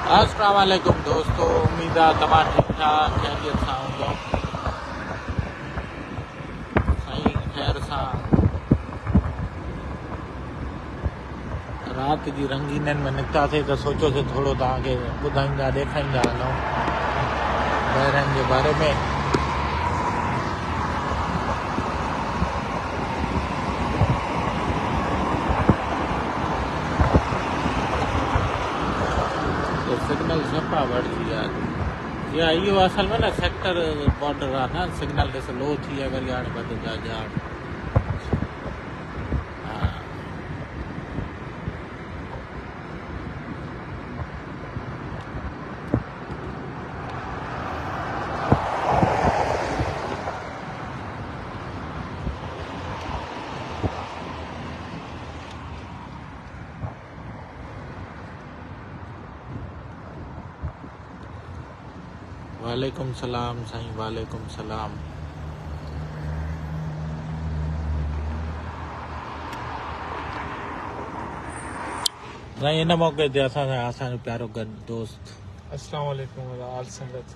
अस्सलाम वालेकुम दोस्तों, उम्मीद आहे तव्हां ठीक ठाक खैरियत सां हूंदो। साईं ख़ैर सां रात जी रंगीननि में निकितासीं त सोचियोसीं थोरो तव्हांखे ॿुधाईंदा ॾेखारींदा हलूं ॿाहिरनि जे बारे में। सिग्नल सफ़ा बढ़ी विया या इहो असल में न सेक्टर बॉर्डर आहे न, सिग्नल ॾिस लो थी विया वरी हाणे बदिलिया ॼाण। हा वालेकुम सलाम साईं, वालेकुम सलाम। साईं इन मौक़े ते असांजो प्यारो गॾु दोस्त अस्सलाम वालेकुम आल संगत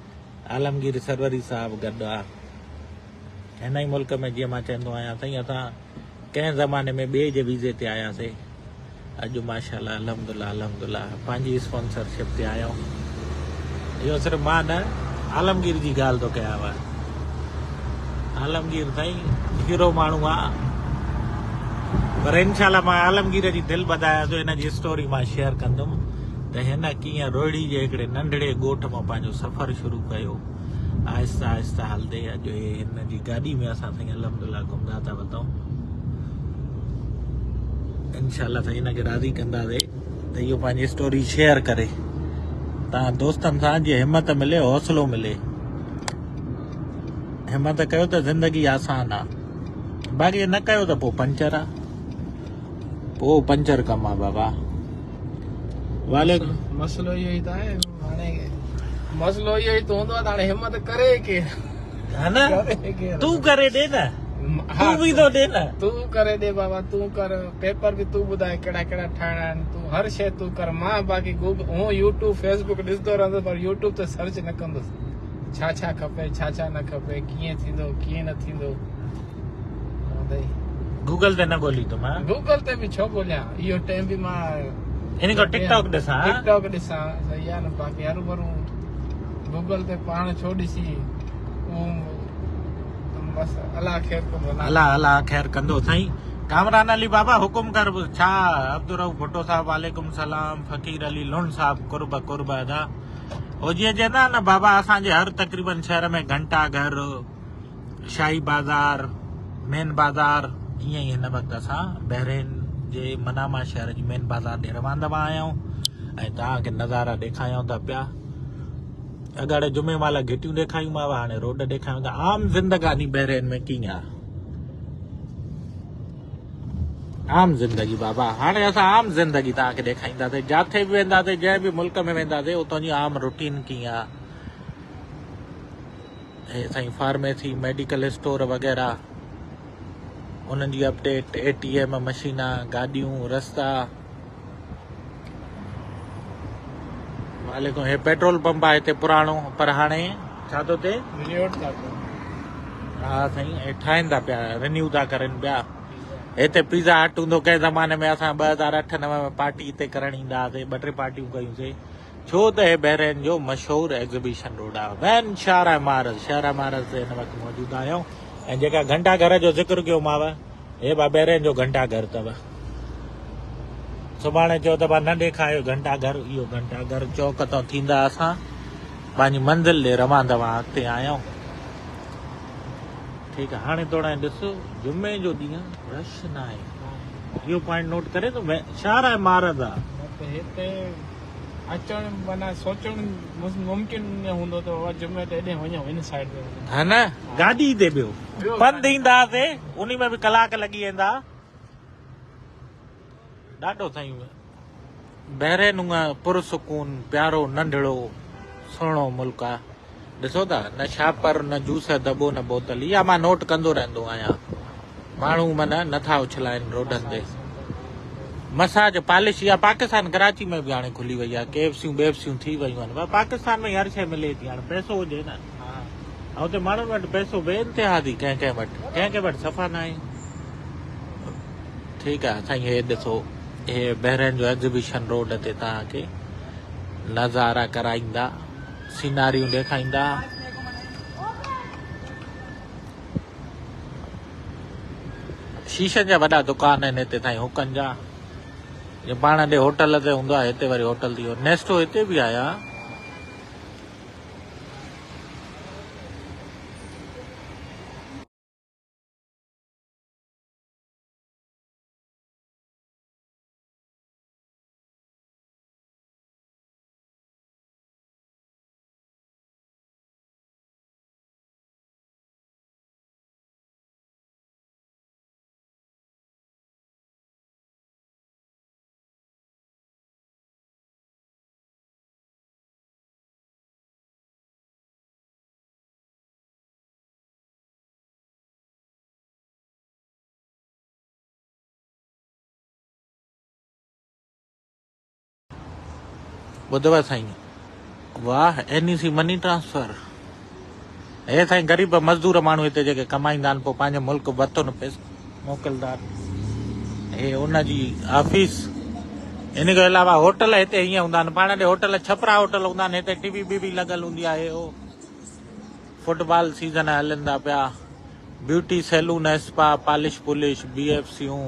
आलमगीर सरवरी साहब गॾु आहे। हिन ई मुल्क में जीअं मां चवंदो आहियां साईं, असां कंहिं ज़माने में ॿिए जे वीज़े ते आयासीं, अॼु माशाल्लाह अल्हम्दुलिल्लाह अल्हम्दुलिल्लाह पंहिंजी स्पॉन्सरशिप ते आया आहियूं। इहो सिर्फ़ु मां न आलमगीर जी ॻाल्हि थो कयां। आलमगीर साईं हीरो माण्हू आहे, पर इनशाला मां आलमगीर जी दिलि ॿधायां थो। हिन जी स्टोरी मां शेयर कंदुमि त हिन कीअं रोहिड़ी जे हिकिड़े नंढड़े ॻोठ मां पंहिंजो सफ़र शुरू कयो, आहिस्ता आहिस्ता हलंदे अॼु हिन जी गाॾी में असां साईं अल्हम्दुलिल्लाह घुमंदा था वञूं। इनशाला साईं हिनखे राज़ी कंदासीं त इहो पंहिंजी स्टोरी शेयर करे तव्हां दोस्तनि सां जीअं हिमत मिले, हौसलो मिले। हिमत कयो त ज़िंदगी आसान आहे, बाक़ी न कयो त पोइ पंचर आहे, पोइ पंचर कमु आहे बाबा। वालेकुम मसलो इहो ई त आहे हाणे, मसलो इहो ई त हूंदो आहे त हाणे हिमत करे केरु, है न? तू करे ॾे न, तू बि थो ॾे न, तू करे ॾे बाबा, तू कर। पेपर बि तू ॿुधाए कहिड़ा कहिड़ा ठाहिणा आहिनि, तू हर शइ तू कर। मां बाक़ी गूगल हूं यूट्यूब फेसबुक ॾिसंदो रहंदुसि, पर यूट्यूब ते सर्च न कंदुसि छा छा खपे छा छा न खपे, कीअं थींदो कीअं न थींदो। गूगल ते न ॻोल्ही तूं? मां गूगल ते बि छो ॻोल्हियां, इहो टाइम बि मां इन खां टिकटॉक ॾिसां। टिकटॉक ॾिसां सही आहे न, बाक़ी हरू भरू गूगल ते पाण छो ॾिसी। बस अल्लाह ख़ैर कंदो, अल्लाह ख़ैर कंदो। साईं कामरान अली बाबा हुकुम कर छा? अब्दुर भुट्टो साहब वालेकुम सलाम। फ़कीर अली लुण साहब कुर्ब कुर्ब अदा। हो जीअं चवंदा न बाबा, असांजे हर तक़रीबन शहर में घंटा घर, शाही बाज़ार, मेन बाज़ार, ईअं ई हिन वक़्तु असां बहरेन जे मनामा शहर जी मेन बाज़ार ॾे रवाना आहियूं ऐं तव्हांखे नज़ारा ॾेखारियूं था पिया। अॻाड़े जुमे महिल घिटियूं ॾेखारियूंमांव, हाणे रोड ॾेखारियूं था। आम ज़िंदगानी बहरेन में कीअं आहे? आम ज़िंदगी बाबा, हाणे असां आम ज़िंदगी तव्हांखे ॾेखारींदासीं। जिथे बि वेंदासीं, जंहिं बि मुल्क में वेंदासीं, उतां जी आम रूटीन कीअं आहे। हे साईं फार्मेसी, मेडिकल स्टोर वग़ैरह, उन्हनि जी अपडेट, ATM मशीना, गाॾियूं, रस्ता। वालेकुम। हे पेट्रोल पंप आहे हिते पुराणो, पर हाणे छा थो थिए? हा साईं, ठाहिनि था पिया, रिन्यू था करनि पिया। हिते पिज़्ज़ा हट हूंदो, कंहिं ज़माने में असां 2008-9 में पार्टी हिते करणु ईंदा हुआसीं, 2-3 पार्टियूं कयूंसीं। छो त हे बहरेन जो मशहूरु एग्ज़िबिशन रोड आहे, वैन शाहरा महाराज ते हिन वक़्तु मौजूदु आहियूं। ऐं जेका घंटा घर जो ज़िक्र कयो मांव, हे बहरेन जो घंटा घर अथव। सुभाणे चयो त न ॾेखारियो घंटा घर, इहो घंटा घर चौक तां थींदा असां पंहिंजी मंज़िल ॾे रवाना अॻिते आहियूं। ठीकु आहे, हाणे थोरा ॾिस जुमे जो ॾींहुं रश न आहे, इहो पॉइंट नोट करे तो। शाहरा महाराज आहे हिते अचणु माना सोचणु मुमकिन न हूंदो त जुमे ते हेॾे वञूं हिन साइड ते, है न? गाॾी ते ॿियो पंधु ईंदासीं, उन में बि कलाक लॻी वेंदा। ॾाढो साईं बहरेन पुरसुकून, प्यारो, नंढड़ो, सुहिणो मुल्क आहे। ॾिसो था, न छापर, न जूस दॿो, न बोतल। इहा मां नोट कंदो रहंदो आहियां। माण्हू माना नथा उछलाइनि रोडनि ते। मसाज पॉलिश या पाकिस्तान कराची में भी हाणे खुली वई आहे KFCयूं बेफसियूं थी वयूं आहिनि पाकिस्तान में हर शइ मिले थी हाणे पैसो हुजे न ऐं हुते माण्हुनि वटि पैसो बेइंतिहा थी कंहिं वटि सफ़ा न आहे ठीकु आहे साईं हे ॾिसो हे बहरैन जो एग्ज़िबिशन रोड ते तव्हांखे नज़ारा कराईंदा सीनारियूं ॾेखारींदा शीशनि जा वॾा दुकान आहिनि हिते साईं हुकनि जा जे पाण ॾे होटल ते हूंदो आहे हिते वरी होटल थी वियो नेस्टो हिते बि आया ॿुधव साईं वाह NEC मनी ट्रांसफर हे साईं ग़रीब मज़दूर माण्हू हिते जेके कमाईंदा आहिनि पोइ पंहिंजे मुल्क वतन पैसो मोकिलींदा आहिनि हे उनजी ऑफिस इन खां अलावा होटल हिते हीअं हूंदा आहिनि पाण ॾे होटल छपरा होटल हूंदा आहिनि हिते TV बी लॻल हूंदी आहे हो फुटबॉल सीज़न हलंदा पिया ब्यूटी सैलून स्पा पॉलिश पुलिश BFCयूं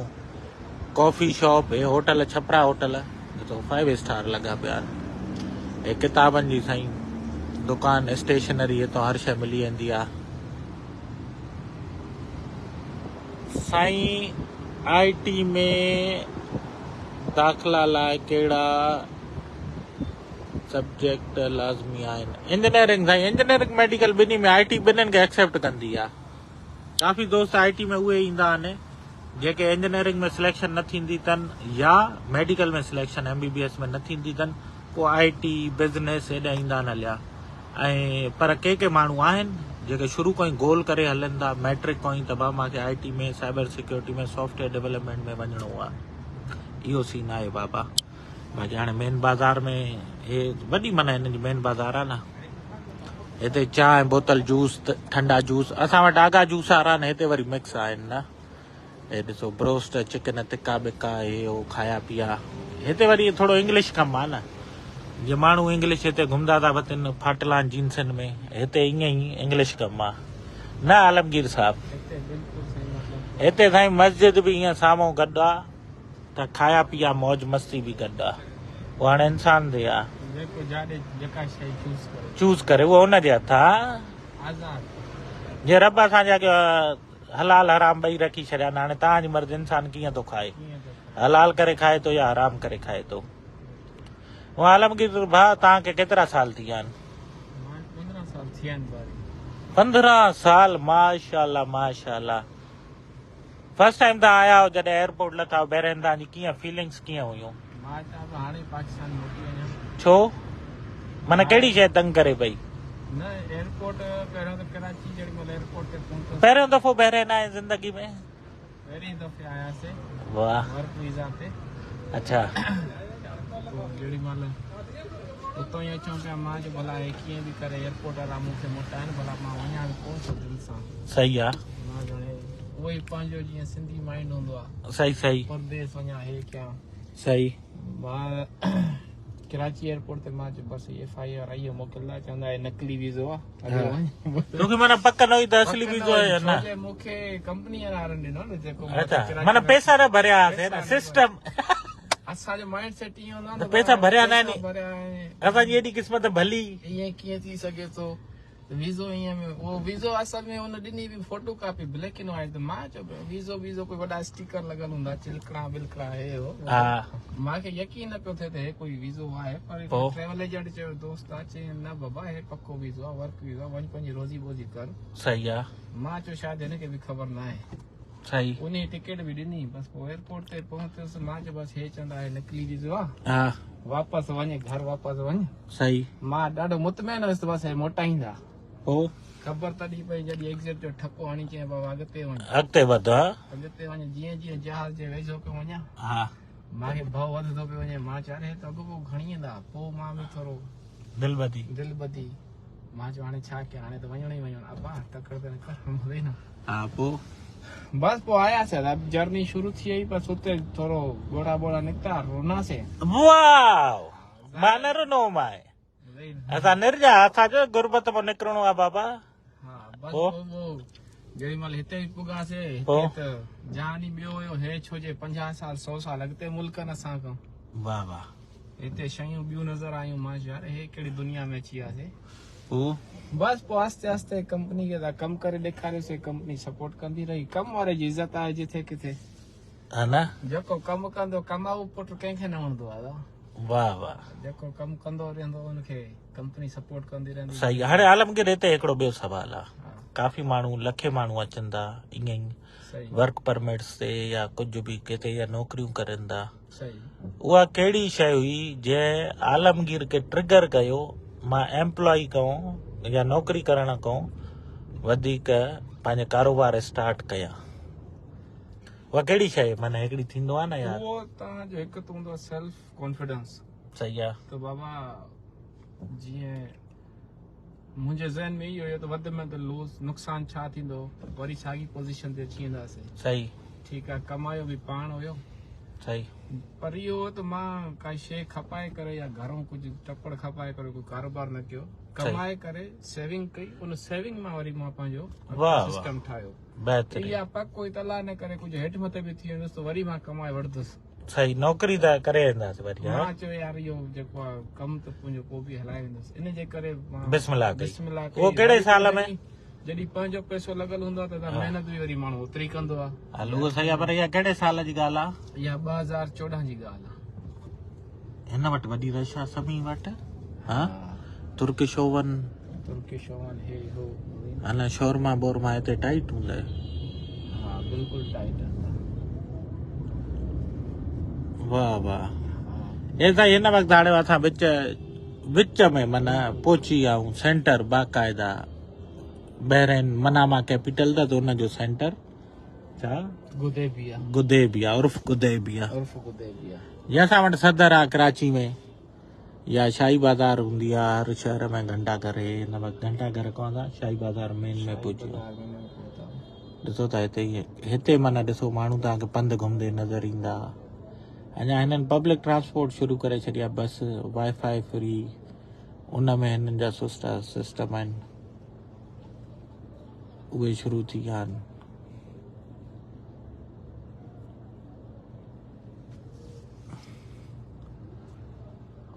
कॉफ़ी शॉप हे होटल छपरा होटल 5 स्टार लॻा पिया आहिनि हे किताबनि जी साईं दुकान स्टेशनरी हितां हर शइ मिली वेंदी आहे साईं IT में दाख़िला लाइ कहिड़ा सब्जेक्ट लाज़मी आहिनि इंजीनियरिंग साईं इंजीनियरिंग मेडिकल ॿिन्ही में IT ॿिन्हिनि खे एक्सेप्ट कंदी आहे काफ़ी दोस्त IT में उहे ईंदा आहिनि जेके इंजीनियरिंग में सिलेक्शन न थींदी अथनि या मेडिकल में सिलेक्शन MBBS में न थींदी अथनि पोइ IT बिज़नेस हेॾा ईंदा आहिनि हलिया ऐं पर के माण्हू आहिनि जेके शुरू खां ई गोल करे हलनि था मैट्रिक खां ई त भाउ मूंखे IT में साइबर सिक्योरिटी में सॉफ्टवेयर डेवलपमेंट में वञिणो आहे इहो सीन आहे बाबा बाक़ी हाणे मेन बाज़ार में हे वॾी माना हिन जी मेन बाज़ार आहे न हिते चांहि बोतल जूस ठंडा जूस असां वटि आगा जूस वारा आहिनि हिते वरी मिक्स आहिनि न हे ॾिसो ब्रोस्ट चिकन तिका बिका हे हो खाया पिया हिते वरी थोरो इंग्लिश कमु आहे न जे माण्हू इंग्लिश हिते घुमंदा था वतन फाटलान जींसनि में हिते ईअं ई इंग्लिश कमु आहे न आलमगीर साहब हिते साईं मस्जिद बि ईअं साम्हूं गॾु आहे त खाया पिया मौज मस्ती बि गॾु आहे उहो हाणे इंसान ते आहे चूज़ करे उहो हुनजे हथ आहे जे रब असांजा हलाल हराम ॿई रखी छॾिया आहिनि हाणे तव्हांजी मर्ज़ी इंसान कीअं थो खाए हलाल करे खाए थो या हराम करे खाए थो वो आलमगीर भाउ तव्हांखे केतिरा साल थी विया आहिनि 15 साल माशाल्लाह माशाल्लाह फर्स्ट टाइम तव्हां आया हो जॾहिं एयरपोर्ट लथा बहरैन तव्हांजी कीअं फीलिंग्स कीअं हुयूं छो माना कहिड़ी शइ तंग करे पई पहिरियों दफ़ो बहरैन आए ज़िंदगी में वाह अच्छा उतो ई अचूं पिया मां जो भला कीअं बि करे एयरपोर्ट वारा मूंखे मोटाइनि भला मां वञा कोन थो दिलि सां सही आहे मां ॼणे उहो ई पंहिंजो जीअं सिंधी माइंड हूंदो आहे सही सही परदेस वञा हे कयां सही मां कराची एयरपोर्ट ते मां जो बसि FIR आई मोकिलींदा चवंदा आहे नकली वीज़ो आहे तोखे माना पक न हुई त असली वीज़ो आहे न मूंखे कंपनी वारनि ॾिनो न जेको माना पैसा न भरिया हुआसीं न सिस्टम असांजो माइंड सेट ईअं हूंदो आहे पैसा भरिया न आहिनि असांजी एॾी क़िस्मत भली ईअं कीअं थी सघे थो वीज़ो ईअं में उहो वीज़ो असल में हुन ॾिनी बि photo copy black and white त मां चयो वीज़ो कोई वॾा स्टिकर लॻल हूंदा चिलकड़ा बिलकड़ा हे हो मूंखे यकीन न पियो थिए त हे कोई वीज़ो आहे पर ट्रेवल एजेंट चयो दोस्त आहे चई न बाबा हे पको वीज़ो आहे वर्क वीज़ो आहे वञ पंहिंजी रोज़ी बोज़ी कर सही आहे मां चयो शायदि हिनखे बि ख़बर न आहे सही उन टिकट बि ॾिनी बस पोइ एयरपोर्ट ते पहुतुसि मां चयो बसि हे चवंदा आहे नकली वीज़ो आहे वापसि वञे घर वापसि वञ सही मां ॾाढो मुतमैन हुयुसि बसि मोटाईंदा पोइ ख़बर तॾहिं पई जॾहिं एग्ज़िट जो ठपो हणी चई बाबा अॻिते वञ अॻिते वध अॻिते वञ जीअं जीअं जहाज जे वेझो पियो वञा मूंखे भउ वधंदो पियो वञे मां चयो अरे त अॻो खणी ईंदा पोइ मां बि थोरो दिल बदी दिलि ॿधी मां चयो हाणे छा कयां हाणे त वञणो ई वञणो अबा तकड़ त कर न हा पोइ बस पोइ आयासीं अब जर्नी शुरू थी वई बस उते थोरो ॻोड़ा ॿोड़ा निकिता रोनासीं वाव मां न रुनो माए असां निर्जा असांजो गुरबत में निकिरणो आहे बाबा हा बस पोइ? पोइ जेॾी महिल हिते पुॻासीं पोइ? हिते त जान ई ॿियो हुयो हे छो जे 50 साल 100 साल अॻिते मुल्कनि असां खां वाह वाह हिते शयूं ॿियूं नज़र आयूं मां चयो अरे हे कहिड़ी दुनिया में अची वियासीं पोइ बस पोइ आस्ते आस्ते कंपनी खे था कमु करे ॾेखारियोसीं कंपनी सपोर्ट कंदी रही कम वारे जी इज़त आहे जिथे किथे हा न जेको कमु कंदो कमाऊ पुट कंहिंखे न वणंदो आहे वाह वाह जेको कमु कंदो रहंदो उनखे कंपनी सपोर्ट कंदी रहंदी सही आहे। हाणे आलमगीर हिते हिकिड़ो ॿियो सुवाल आहे हा, काफ़ी माण्हू लखे माण्हू अचनि था ईअं ई सही वर्क परमिट्स ते या कुझु बि किथे या नौकरियूं करनि था सही उहा कहिड़ी शइ हुई जंहिं आलमगीर खे ट्रिगर कयो मां एम्प्लॉय कयूं या नौकरी करण खां वधीक पंहिंजो कारोबार स्टार्ट कयां उहा कहिड़ी शइ माना हिकिड़ी थींदो आहे न यार उहो तव्हांजो हिकु त हूंदो सेल्फ कॉन्फिडेंस सही आहे त बाबा जीअं मुंहिंजे ज़हन में इहो हुयो त वधि में वधि लूज़ नुक़सान छा थींदो वरी साॻी पोज़ीशन ते अची वेंदासीं सही ठीकु आहे कमायो बि पाण हुयो सही पर इहो हो त मां काई शइ खपाए करे या घरों कुझु टपड़ खपाए करे कोई कारोबार न कयो कमाए करे सेविंग कई उन सेविंग मां वरी मां पंहिंजो वाह, सिस्टम ठाहियो बहितरीन इहा पक कोई तला न करे कुझु हेठि मथे बि थी वेंदुसि त वरी मां कमाए वठंदुसि सही नौकरी त करे वेंदासीं वरी हा मां चयो यार इहो जेको आहे कमु त मुंहिंजो पोइ बि हलाए वेंदुसि इन जे करे मां बिस्मिल्लाह कई बिस्मिल्लाह कई। उहो कहिड़े साल में जॾहिं पंहिंजो पैसो लॻल हूंदो आहे त महिनत बि वरी माण्हू ओतिरी कंदो आहे हलो उहो सही आहे पर इहा कहिड़े साल जी ॻाल्हि आहे इहा 2014 जी ॻाल्हि आहे हिन वटि वॾी रश आहे सभी वटि हा तुर्किश ओवन तुर्किश ओवन हे हो अलाए शोरमा बोरमा हिते टाइट हूंदा हा बिल्कुलु टाइट आहे वाह वाह हे साईं हिन वक़्तु हाणे असां विच में माना पहुची विया आहियूं सेंटर बाक़ाइदा बहरेन मनामा कैपिटल त हुनजो सेंटर छा गुदेबिया गुदेबिया उर्फ गुदेबिया उर्फ गुदेबिया या असां वटि सदर आहे कराची में या शाही बाज़ार हूंदी आहे हर शहर में घंटा करे हिन वक़्तु घंटा घर खां असां शाही बाज़ार मेन में पहुची विया ॾिसो त हिते माना ॾिसो माण्हू तव्हांखे पंधु घुमंदे नज़र ईंदा अञा हिननि पब्लिक ट्रांसपोर्ट शुरू करे छॾिया बस वाई फाई फ्री उन में हिननि जा सुस्ता सिस्टम आहिनि उहे शुरू थी विया आहिनि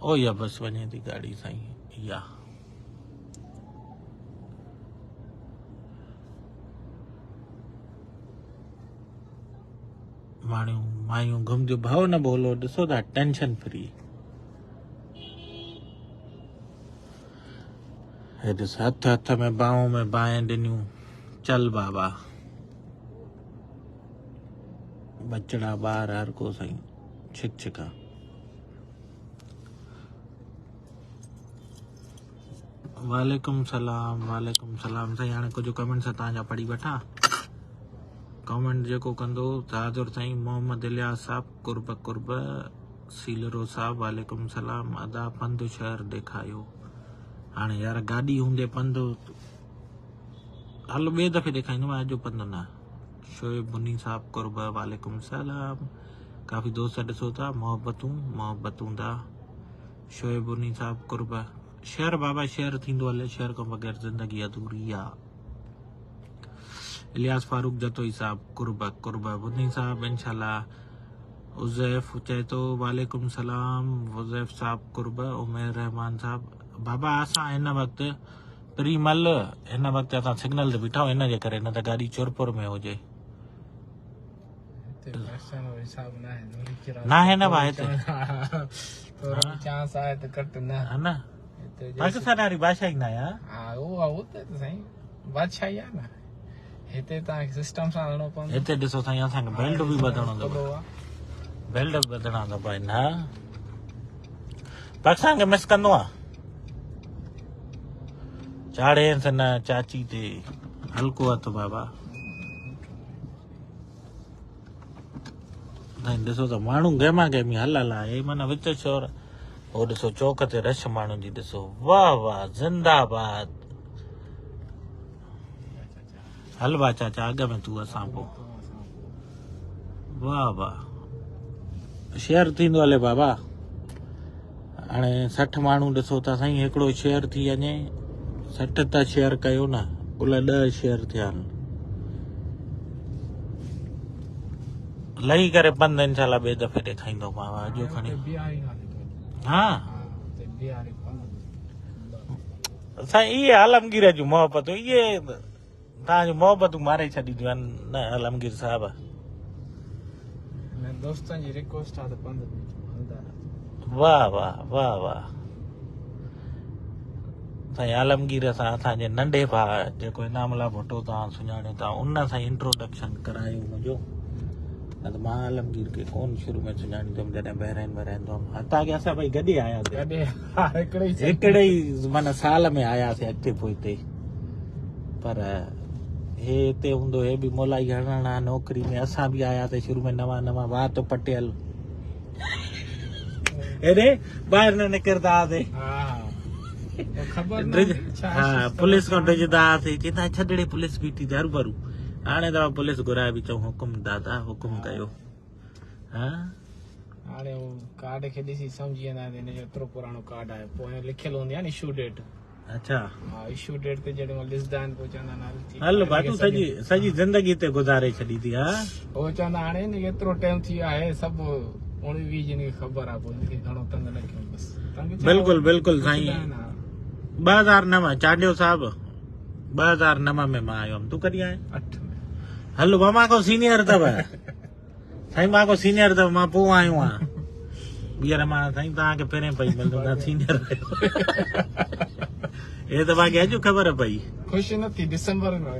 ओ या बस वञे थी गाड़ी साईं या माण्हू मायूं घुमजो भाव न बोलो ॾिसो था टेंशन फ्री हे ॾिस हथ हथ में बाहों में बाहें ॾिनियूं चल बाबा बचड़ा ॿार हर को साईं छिक छिका वालेकुम सलाम साईं हाणे कुझु कमेंट्स तव्हांजा पढ़ी वठां कमेंट जेको कंदो ताजुर साईं मोहम्मद इलियास साहब कुर्ब सीलरो साहब वालेकुम सलाम अदा पंधु शहर ॾेखारियो हाणे यार गाॾी हूंदे पंधु हलो ॿिए दफ़े ॾेखारींदुमि अॼु पंधु न शोएब बुनी साहब कुर्ब वालेकुम सलाम काफ़ी दोस्त ॾिसो था मोहब्बतूं था शोएब बुनी साहब कुर्ब शहर बाबा शहर थींदो हले शहर खां बग़ैर ज़िंदगी अधूरी आहे इलियास फारूक जतोई साहब कुर्ब बुनी साहब इंशाल्लाह उज़ैफ चए थो वालेकुम सलाम उज़ैफ साहब कुर्ब उमेर रहमान साहब बाबा असां हिन वक़्तु प्रीमल हिन वक़्तु असां सिग्नल ते बीठा आहियूं हिन जे करे न त गाॾी चोरपुर में हुजे न आहे न भाई हिते चांस आहे त घटि न है न पाकिस्तान वारी भाषा ई न आहे हा उहा हुते त साईं बादशाही आहे न हिते तव्हांखे सिस्टम सां हलणो पवंदो हिते ॾिसो साईं असांखे बेल्ट बि ॿधणो अथव बेल्ट बि ॿधणा अथव न पाकिस्तान खे मिस कंदो आहे चाढ़ेसि न चाची ते हल्को हथ बाबा साईं ॾिसो त माण्हू गहमा गहमी हलल आहे माना विच शोर हो ॾिसो चौक ते रश माण्हुनि जी ॾिसो वाह वाह ज़िंदाबाद हलवा चाचा अॻ में तूं असां पोइ वाह वाह शेयर थींदो हले बाबा हाणे 60 माण्हू ॾिसो था साईं हिकिड़ो शेयर थी वञे 60 था शेयर कयो न कुल 10 शेयर थिया आहिनि लही करे पंधु इनशाला ॿिए दफ़े ॾेखारींदोमांव अॼु खणी हा साईं इहे आलमगीर जूं मोहबतूं इहे तव्हांजूं मोहबतूं मारे छॾींदियूं आहिनि न आलमगीर साहिब दोस्तनि जी रिक्वेस्ट आहे त पंधु वाह वाह वाह वाह साईं आलमगीर सां असांजे नंढे भाउ जेको इनामला भुट्टो तव्हां सुञाणियो था उन सां इंट्रोडक्शन करायूं मुंहिंजो न त मां आलमगीर खे कोन शुरू में सुञाणींदुमि जॾहिं बहिराइन हुअमि हितां के असां भई गॾु आयासीं हिकिड़े ई माना साल में आयासीं अॻिते पोइते पर हे हिते हूंदो हे बि मोलाई हणण आहे नौकिरी में असां बि आयासीं शुरू में नवां नवां वात पटियल हेॾे ॿाहिरि न निकिरंदा हुआसीं हा पुलिस खां डिॼंदा हुआसीं चवंदा छॾड़े पुलिस बीठी हर भरू हाणे दफ़ा पुलिस घुराए बि चऊं हुकुम दादा हुकुम कयो हा हाणे हू कार्ड खे ॾिसी सम्झी वेंदा हिन जो एतिरो पुराणो कार्ड आहे पोइ लिखियल हूंदी आहे न इशू डेट अच्छा हा इशू डेट ते जॾहिं महिल ॾिसंदा आहिनि पोइ चवंदा आहिनि हल भातू सॼी ज़िंदगी ते गुज़ारे छॾी थी हा पोइ चवंदा हाणे न एतिरो टाइम थी वियो आहे सभु 19-20 जिन खे ख़बर आहे पोइ हिनखे घणो तंग न कयूं बसि बिल्कुलु बिल्कुलु साईं 2009 चाडियो साहिब 2009 में मां आयो हुअमि तूं कॾहिं आयो 8 में हल मां को सीनियर अथव साईं मां को सीनियर अथव मां पोइ आयो आहियां ॿीहर मां साईं तव्हांखे पहिरें पई मिलंदो सीनियर हे त मूंखे अॼु ख़बर पई ख़ुशी न थी दिसंबर में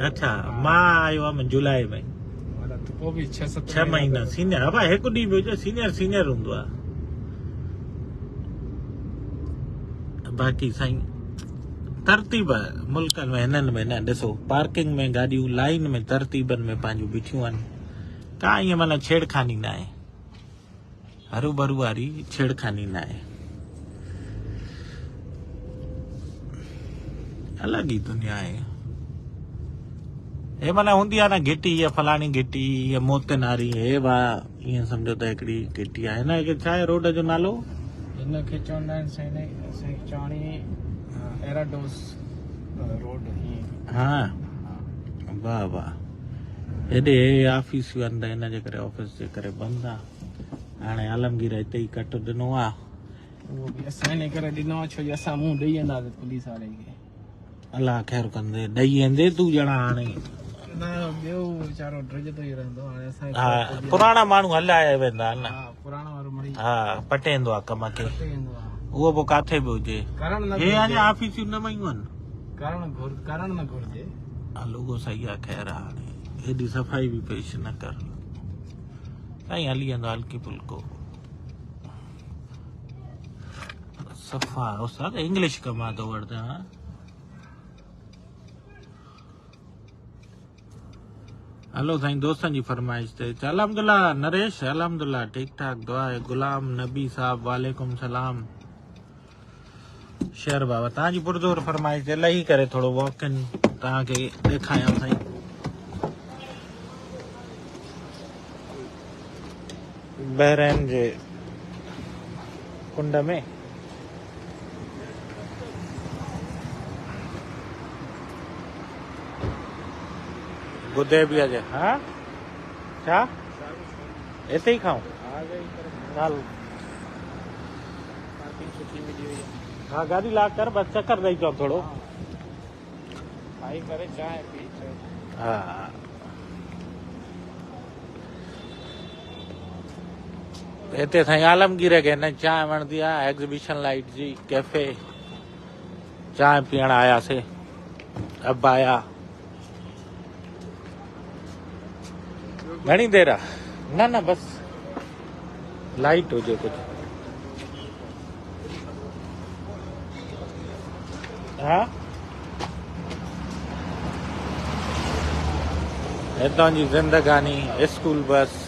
अच्छा मां आयो हुअमि जुलाई में पोइ बि 6 महीना सीनियर हा हिकु ॾींहुं बि हुजे सीनियर हूंदो आहे बाक़ी साईं तरतीब मुल्कनि में हिननि में न ॾिसो पार्किंग में गाॾियूं लाइन में तरतीबनि में पंहिंजूं बीठियूं आहिनि का ईअं माना छेड़खानी न आहे हरू भरू वारी छेड़खानी न आहे अलॻि ई दुनिया आहे हे माना हूंदी आहे न घिटी हीअ फलाणी घिटी हीअ मोतिनारी हे वाह ईअं सम्झो त हिकिड़ी घिटी आहे हिन छा आहे रोड जो नालो हिनखे चवंदा आहिनि साईं चवाणी एराडोस रोड हा वाह वाह हेॾे ऑफिसियूं आहिनि त हिन जे करे ऑफिस जे करे बंदि आहे हाणे आलमगीर हिते ई कट ॾिनो आहे उहो बि असां हिन करे ॾिनो आहे छो जो असां मुंहुं ॾेई वेंदासीं पुलिस वारे खे अलाह ख़ैरु कंदे ॾेई वेंदे तूं ॼणा हाणे न ॿियो वीचारो ड्रिजंदो ई रहंदो हाणे असां हा पुराणा माण्हू हलाए वेंदा आहिनि हा पुराणो वारो मरी हा पटेंदो आहे कम खे वेंदो आहे उहो पोइ काथे बि हुजे करण हे अञा ऑफिसियूं न वयूं आहिनि करण न घुरिजे लोगो सही आहे ख़ैर हाणे हेॾी सफ़ाई बि पेश न कर साईं हली वेंदो हल्की फुल्को सफ़ा उस्ताद इंग्लिश कमा थो वठंदा हा हलो साईं दोस्तनि जी फरमाइश ते अलहमदुल्ला नरेश अलहमदुल्ला ठीक ठाक दुआ आहे गुलाम नबी साहब वालेकुम सलाम शेर बाबा तव्हांजी पुरज़ोर फरमाइश ते लही करे थोरो वॉक इन तव्हांखे ॾेखारियां साईं बहरैन जे कुंड में गुदेबिया जे हा छा हिते ई खाऊं हल हाँ गाड़ी ला कर बस चक्कर रही जाओ थोड़ो खाई करे चाय पी हाँ हिते साईं आलमगीर खे न चांहि वणंदी आहे एग्ज़िबिशन लाइट जी कैफे चांहि पीअण आयासीं अब आया घणी देर आहे न न बस लाइट हुजे कुझु हा हितां जी ज़िंदगानी स्कूल बस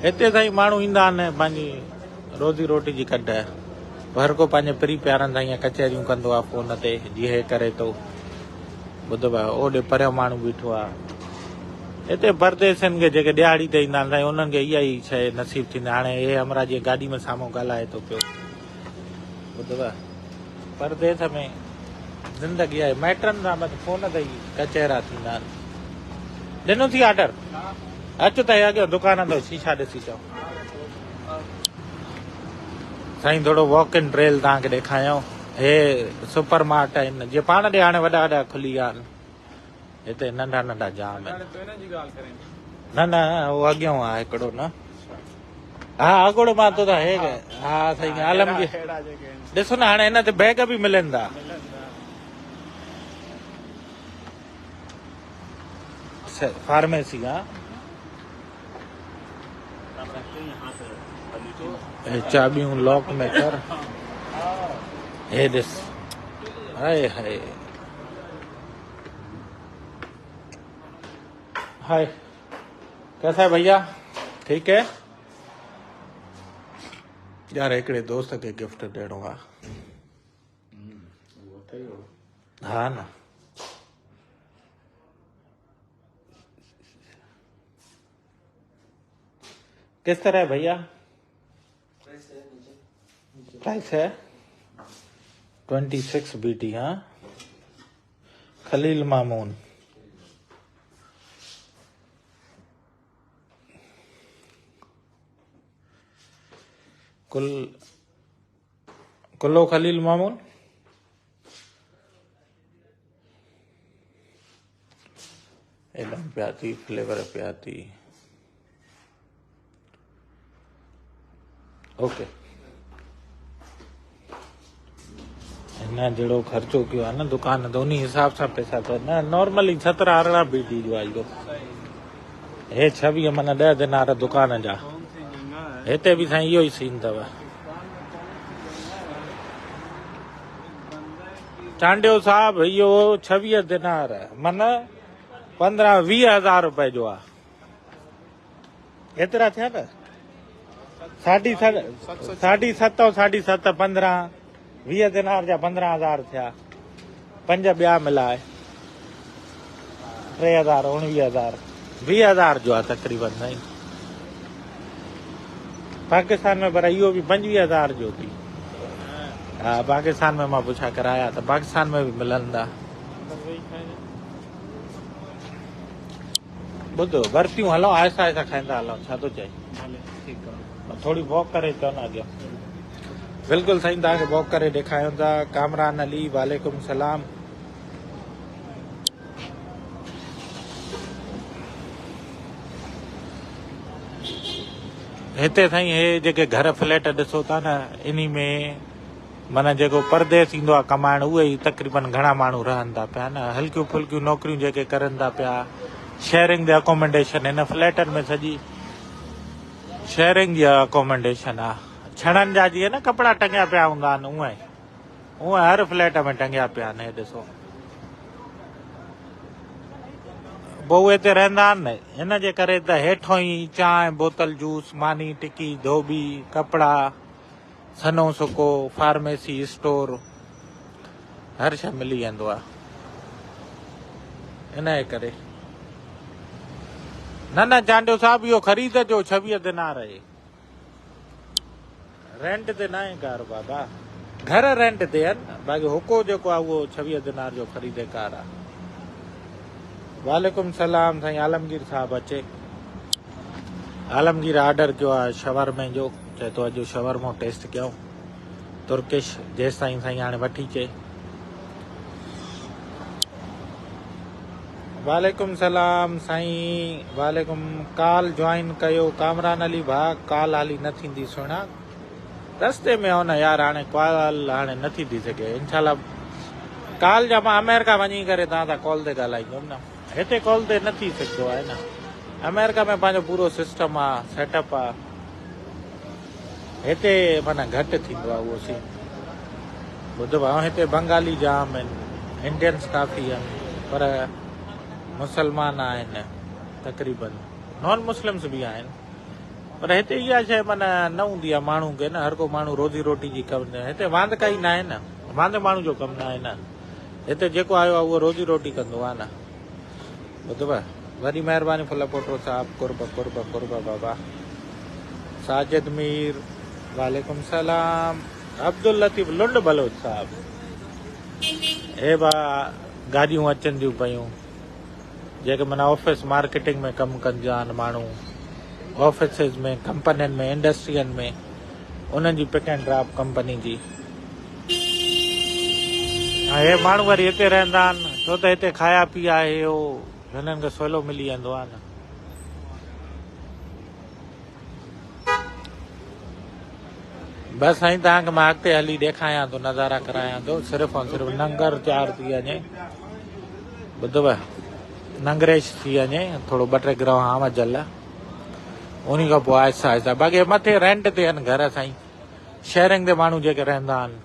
हिते साईं माण्हू ईंदा आहिनि पंहिंजी रोज़ी रोटी जी कढ, हर को पंहिंजे प्री प्यारनि सां ईअं कचहरियूं कंदो आहे फ़ोन ते, जीअं हे करे थो ॿुधो आहे। ओॾे परियां माण्हू बीठो आहे। हिते परदेसनि खे जेके ॾियारी ते ईंदा आहिनि साईं, उन्हनि खे इहा ई शइ नसीब थींदी। हाणे हे हमरा जीअं गाॾी में साम्हूं ॻाल्हाए थो पियो, ॿुधो आहे। परदेस में ज़िंदगी आहे, माइटनि सां बसि फ़ोन ते ई कचहरा थींदा आहिनि। ॾिनो थी ऑडर, अचु त अॻियो दुकान ते शीशा ॾिसी अचो साईं। थोरो वॉक इन ट्रेल तव्हांखे ॾेखारियऊं। हे सुपर मार्ट आहिनि, जीअं पाण ॾे हाणे वॾा वॾा खुली विया आहिनि, हिते नंढा नंढा जाम आहिनि। न न उहो अॻियां आहे हिकिड़ो न, हा अॻोड़ो मां तो हे हा साईं आलमगीर। ॾिसो न हाणे हिन ते बैग बि मिलनि था। फार्मेसी हा, चाबियूं लॉक में कर। हे ॾिस, हाय हाय हाय, कैसा है भैया, ठीक है यार। हिकिड़े दोस्त खे गिफ्ट ॾियणो आहे। हा न, किस तरह है भैया? प्राइस है 26 BT। हाँ, खलील मामून। कुल्लो खलील मामून। एकदम प्याती फ्लेवर प्याती। ओके, हिन जहिड़ो ख़र्चो कयो आहे न दुकान ते, उन हिसाब सां पैसा त न। नॉर्मली 17-18 BT जो आहे इहो। हे 26 माना 10 दिनार दुकान जा। हिते बि साईं इहो ई सीन अथव। चांडियो साहब इहो 26 दिनार माना 15-20 हज़ार रुपए जो आहे। एतिरा थिया न, 7.5 15 20 दिनार जा 15,000 थिया। 5 ॿिया मिलाए 3,000 19,000 20,000 जो आहे तक़रीबन साईं। पाकिस्तान में पर इहो बि 25,000 जो थी। हा पाकिस्तान में मां पुछा कराया त पाकिस्तान में बि मिलनि था। ॿुधो बर्तियूं हलो आहिस्ता आहिस्ता खाईंदा हलो, छा थो चई। थोड़ी वॉक करे अचो न अॻियां। बिल्कुलु साईं तव्हांखे वॉक करे ॾेखारियूं था। कामरान अली वालेकुम सलाम। हिते साईं हे जेके घर फ्लैट ॾिसो था न, इन्ही में माना जेको परदेस ईंदो आहे कमाइण, उहे ई तक़रीबन घणा माण्हू रहनि था पिया न। हल्कियूं फुल्कियूं नौकरियूं जेके करनि था पिया, शेयरिंग द अकोमोडेशन। हिन फ्लैटनि में सॼी शेयरिंग जी अकोमोडेशन आहे। छणनि जा जीअं न कपिड़ा टंगिया पिया हूंदा आहिनि, उअं हर फ्लैट में टंगिया पिया आहिनि। हे ॾिसो पोइ उहे हिते रहंदा आहिनि न, हिन जे करे त हेठों ई चांहि बोतल जूस मानी टिकी धोबी कपिड़ा सनो सुको फार्मेसी स्टोर हर शइ मिली वेंदो आहे। इन जे करे न चांडियो साहब इहो ख़रीद जो 26 दिनार आहे। रेंट ते न आहे कार बाबा, घर रेंट ते आहिनि, बाक़ी हुको जेको आहे उहो 26 दिनार जो ख़रीद कार आहे। वालेकुम सलाम साईं आलमगीर साहब अचे। आलमगीर ऑर्डर कयो आहे शवरमे जो, चए थो अॼु शवरमो टेस्ट कयूं तुर्किश। जेसि ताईं साईं हाणे वठी अचे। वालेकुम सलाम साईं वालेकुम। कॉल ज्वाइन कयो कामरान अली भाउ, कॉल हाली न थींदी सुहिणा, रस्ते में हो न यार। हाणे कॉल हाणे नथी थी सघे इनशाला। कॉल जा मां अमेरिका वञी करे तव्हां सां कॉल ते ॻाल्हाईंदुमि न, हिते कॉल ते न थी सघंदो आहे न। अमेरिका में पंहिंजो पूरो सिस्टम आहे, सेटअप आहे। हिते माना घटि थींदो आहे उहो सीन, ॿुधो आहे। हिते बंगाली जाम आहिनि, इंडियंस काफ़ी आहिनि, पर मुसलमान आहिनि तक़रीबन, नॉन मुस्लिम्स बि आहिनि। पर हिते इहा शइ माना न हूंदी आहे माण्हू खे न, हर को माण्हू रोज़ी रोटी जी कमु न, हिते वांध काई न आहे न, वांधे माण्हू जो कमु न आहे न, हिते जेको आयो आहे उहो रोज़ी रोटी कंदो आहे न। ॿुधव, वॾी महिरबानी फुला पोटो साहब, कुर्ब कुर्ब कुर्ब बाबा। साजिद मीर, वालेकुम सलाम। अब्दुल लतीफ़ लुंड बलोच साहब, हे बा गाॾियूं अचनि थियूं पयूं जेके माना ऑफिस मार्केटिंग में कमु कंदा आहिनि माण्हू, ऑफिसिस में, कंपनियुनि में, इंडस्ट्रियुनि में, उन्हनि जी पिक एंड ड्रॉप कंपनी जी। हे माण्हू वरी हिते रहंदा आहिनि छो त हिते खाया पीआ आहे हो हिननि खे सवलो मिली वेंदो आहे न। बस साईं तव्हांखे मां अॻिते हली ॾेखारियां थो, नज़ारा करायां थो, सिर्फ़ु ऐं सिर्फ़ु नंगर तयारु थी वञे। ॿुधव, नंगरेश थी वञे, थोरो 2-3 ग्रह आम जल, उन खां पोइ आहिस्ता आहिस्ता। बाक़ी मथे रेंट ते आहिनि घर साईं, शेयरिंग ते माण्हू जेके रहंदा आहिनि,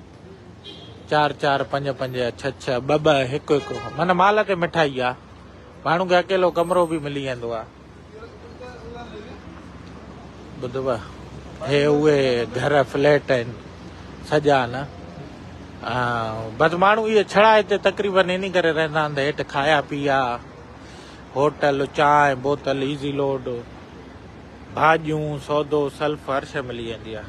4-4, 5-5, 6-6, 2-2, 1-1, माना माल ते मिठाई आहे, माण्हू खे अकेलो कमिरो बि मिली वेंदो आहे। ॿुधव, हे उहे घर फ्लैट आहिनि सॼा न, बसि माण्हू इहे छड़ा हिते तक़रीबन इन करे रहंदा आहिनि त हेठि खाया पीआ, होटल, चांहि बोतल, ईज़ी लोड, भाॼियूं, सौदो, सल्फ, हर शइ मिली वेंदी आहे।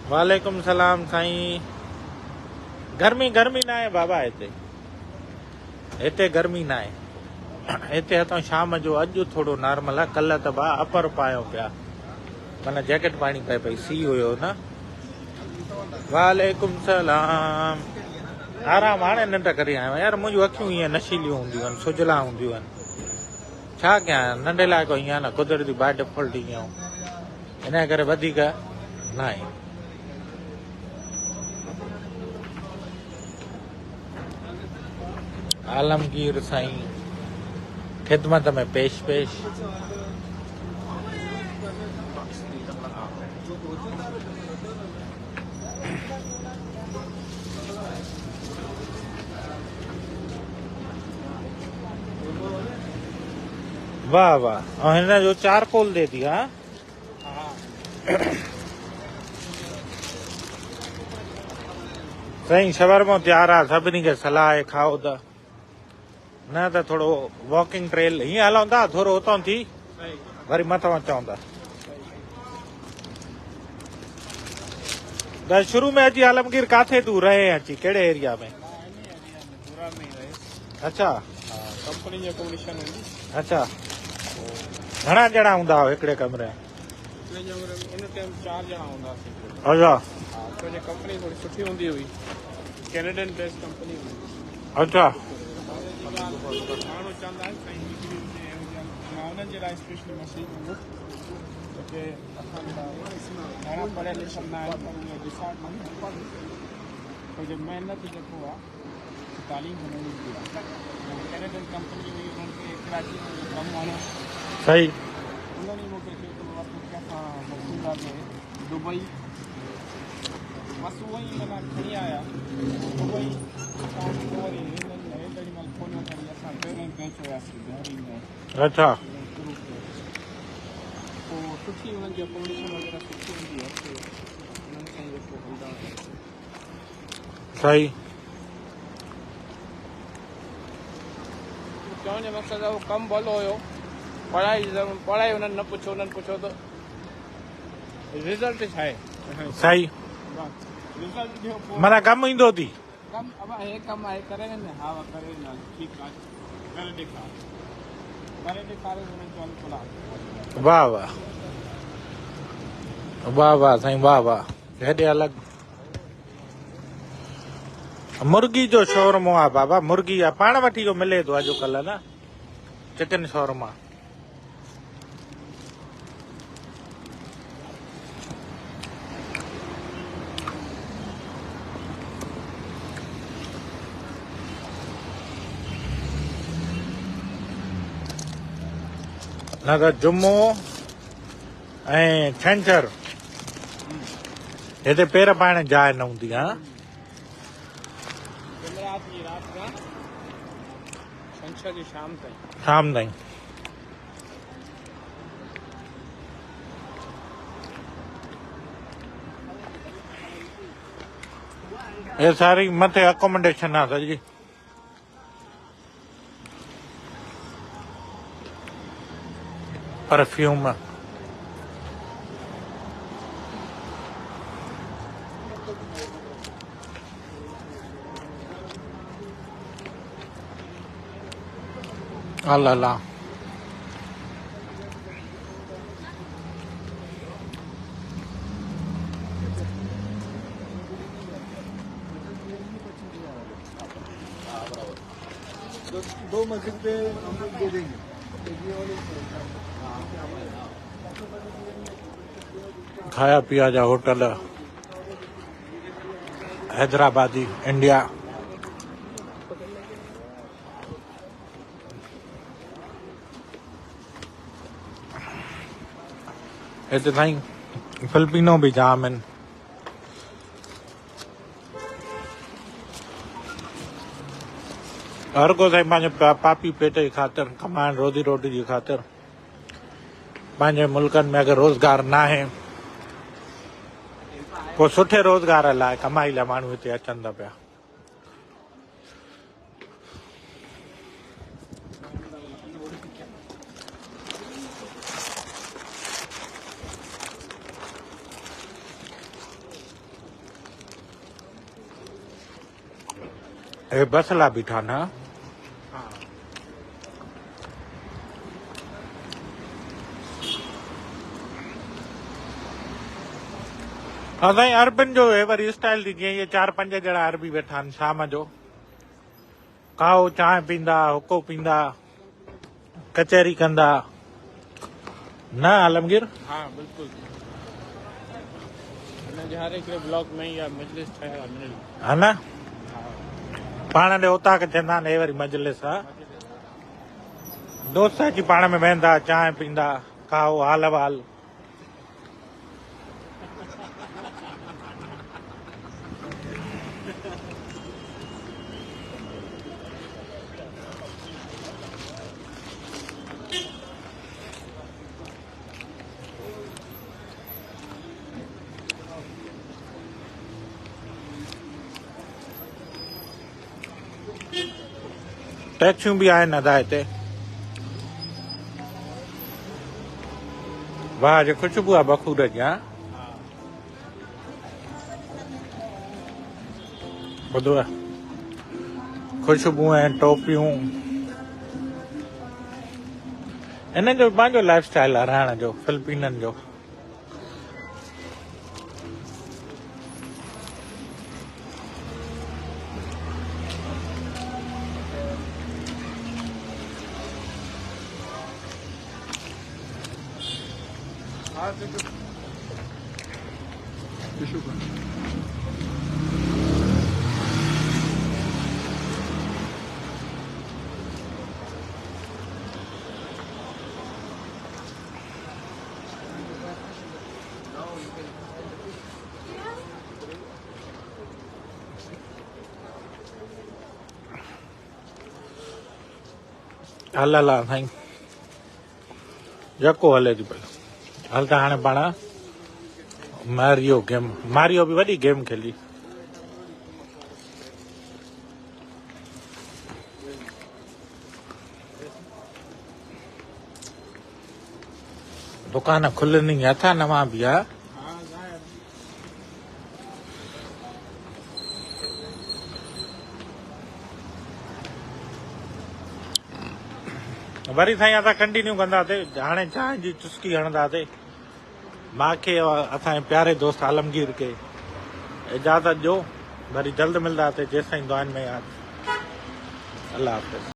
वालेकुम सलाम साईं। गर्मी गर्मी न आहे बाबा, हिते गर्मी न आहे, हिते हितां शाम जो अॼु थोरो नॉर्मल आहे, कल्ह त बा अपर पायो पिया, माना जैकेट पाइणी पए पई, सी हुयो न। वालेकुम सलाम। आराम, हाणे निंड करे आयो यार, मुंहिंजूं अखियूं ईअं नशीलियूं हूंदियूं आहिनि, सुजला हूंदियूं आहिनि, छा कयां, नंढे लाइ को ईअं न, कुदरती बाय डिफॉल्ट ईअं, इन करे वधीक न आहे। आलमगीर साईं खिदमत में पेश पेश। वाह वाह, और हिन जो चारकोल दे दिया। साईं शवरमो तैयार आहे, सभिनी खे सलाह आहे खाओ त, न त थोरो वॉकिंग ट्रेल हीअं हलूं था, थोरो हुतां थी वरी मथां अचूं था। त शुरू में अची आलमगीर काथे तूं रहे, अची कहिड़े एरिया में? अच्छा, कंपनी जी अकोमोडेशन हूंदी। अच्छा, घणा ॼणा हूंदा हुआ हिकिड़े कमरे में? उन टाइम 4 ॼणा हूंदासीं। अच्छा, छो जो कंपनी थोड़ी सुठी हूंदी हुई, कैनेडियन बेस्ड कंपनी हुई। अच्छा, माण्हू चवंदा आहिनि साईं मां उन्हनि जे लाइ स्पेशली मशीन हूंदो छोकी घणा पढ़ियल लिखियल न आहिनि, पर उहे डिसाइड छो जो महिनत जेको आहे तालीम हुननि जी आहे। कैनेडियन कंपनी हुई, उन्हनि खे कराची में कमु आणियो, सही, उन्हनि ई मूंखे कंहिंखां मोकिलिंदा में दुबई, बसि उहो ई माना खणी आया दुबई, वरी हेॾी महिल फोन खणी असां ट्रेनिंग पहुची वियासीं बहरीन में। अच्छा, पोइ सुठी हुननि जी अकोमोडेशन वग़ैरह सुठी हूंदी आहे, उन्हनि सां जेको हलंदा सही। चवण जो मक़सदु आहे कमु भलो हुयो, पढ़ाई उन्हनि न पुछो, उन्हनि पुछो त रिज़ल्ट छा आहे। सही, रिज़ल्ट जो माना कमु ईंदो थी, कमु अब हे कमु आहे करे न, हा करे न, ठीकु आहे, करे ॾेखारे हुननि चालू करा। वाह वाह वाह वाह साईं, वाह वाह। हेॾे अलॻि मुर्गी जो शोरमा आहे बाबा, मुर्गी आहे, पाण वठी जो मिले थो अॼुकल्ह न, चिकन शोरमा। न त जुमो ऐं छंछरु हिते पेर पाइण जाइ न हूंदी। हा, रात जी रात खां छंछर जी शाम ताईं। शाम ताईं ये सारी मथे अकोमोडेशन आ सर जी। परफ्यूम अल्लाह दो मस्जिद पे हम लोग दे देंगे। खाया पिया जा होटल हैदराबादी इंडिया। हिते साईं फिलिपिनो भी जाम आहिनि। हर को साईं पंहिंजे पापी पेट जी ख़ातिर कमाइण रोज़ी रोटी जी ख़ातिर पंहिंजे मुल्कनि में अगरि रोज़गार न आहे पोइ सुठे रोज़गार लाइ कमाई लाइ माण्हू हिते अचनि था पिया। हे बसला बीठा न हाँ साईं अरबिन जो हे वरी स्टाइल थी जीअं इहे 4-5 ॼणा अरबी वेठा आहिनि शाम जो काओ चांहि पींदा हुको पींदा कचहरी कंदा न आलमगीर। हाँ बिल्कुल हर एक ब्लॉक में या मजलिस ठहियल है न पाण ॾे उतां खे चवंदा आहिनि हे वरी मजलिस आहे। दोस्त अची पाण में वेहंदा चांहि पींदा काओ हाल वाल। टैक्सियूं भी आहिनि अदा हिते। वाह जो खुशबू आहे बखूर जी। हाँ ॿुधो आहे खुशबू ऐं टोपियूं हिननि जो पंहिंजो लाइफ स्टाइल आहे रहण जो फिलिपिननि जो। हल हल साईं यको हले थी पई हल त हाणे पाण मारियो भी वॾी गेम खेली। दुकान खुलनी अथा नवा भी आहे। वरी साईं असां कंटिन्यू कंदासीं हाणे चांहि जी चुस्की हणंदासीं। मूंखे असांजे प्यारे दोस्त आलमगीर के इजाज़त ॾियो वरी जल्द मिलंदासीं जेसिताईं दुआनि में यादि। अल्लाह हाफ़िज़।